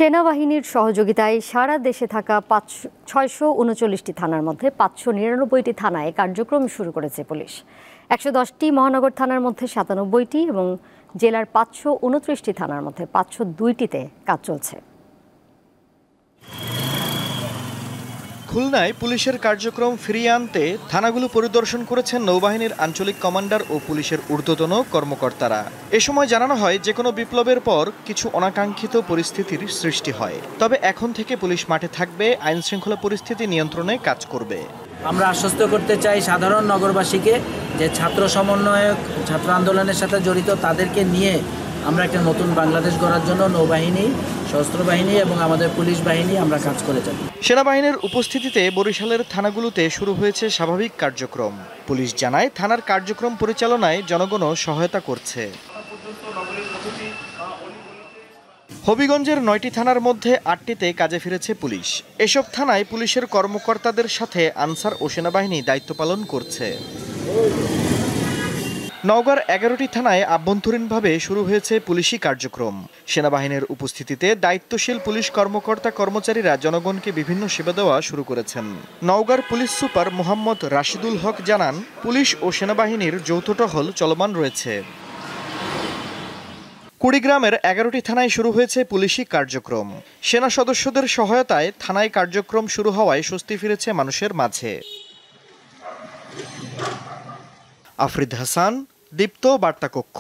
সেনাবাহিনীর সহযোগিতায় সারা দেশে থাকা 639টি থানার মধ্যে 599টি থানায় কার্যক্রম শুরু করেছে পুলিশ। 110টি মহানগর থানার মধ্যে 97টি এবং জেলার 529টি থানার মধ্যে 502টিতে কাজ চলছে। খুলনায় পুলিশের কার্যক্রম ফিরিয়ে আনতে থানাগুলো পরিদর্শন করেছেন নৌবাহিনীর আঞ্চলিক কমান্ডার ও পুলিশের ঊর্ধ্বতন কর্মকর্তারা। এ সময় জানানো হয়, যে কোনো বিপ্লবের পর কিছু অনাকাঙ্ক্ষিত পরিস্থিতির সৃষ্টি হয়, তবে এখন থেকে পুলিশ মাঠে থাকবে, আইন শৃঙ্খলা পরিস্থিতি নিয়ন্ত্রণে কাজ করবে। আমরা আশ্বস্ত করতে চাই সাধারণ নগরবাসীকে যে ছাত্র সমন্বয়ক, ছাত্র আন্দোলনের সাথে জড়িত তাদেরকে নিয়ে আমরা একটা নতুন বাংলাদেশ গড়ার জন্য নৌবাহিনী, সশস্ত্র বাহিনী এবং আমাদের পুলিশ বাহিনী আমরা কাজ করে যাব। সেনাবাহিনীর উপস্থিতিতে বরিশালের থানাগুলোতে শুরু হয়েছে স্বাভাবিক কার্যক্রম। পুলিশ জানায়, থানার কার্যক্রম পরিচালনায় জনগণও সহায়তা করছে। হবিগঞ্জের 9টি থানার মধ্যে 8টিতে কাজে ফিরেছে পুলিশ। এসব থানায় পুলিশের কর্মকর্তাদের সাথে আনসার ও সেনাবাহিনী দায়িত্ব পালন করছে। নওগাঁর 11টি থানায় আভ্যন্তরীণভাবে শুরু হয়েছে পুলিশি কার্যক্রম। সেনাবাহিনীর উপস্থিতিতে দায়িত্বশীল পুলিশ কর্মকর্তা কর্মচারীরা জনগণকে বিভিন্ন সেবা দেওয়া শুরু করেছেন। নওগাঁর পুলিশ সুপার মোহাম্মদ রাশিদুল হক জানান, পুলিশ ও সেনাবাহিনীর যৌথ টহল চলমান রয়েছে। কুড়িগ্রামের 11টি থানায় শুরু হয়েছে পুলিশি কার্যক্রম। সেনা সদস্যদের সহায়তায় থানায় কার্যক্রম শুরু হওয়ায় স্বস্তি ফিরেছে মানুষের মাঝে। আফরিদ হাসান, দীপ্ত বার্তা কক্ষ।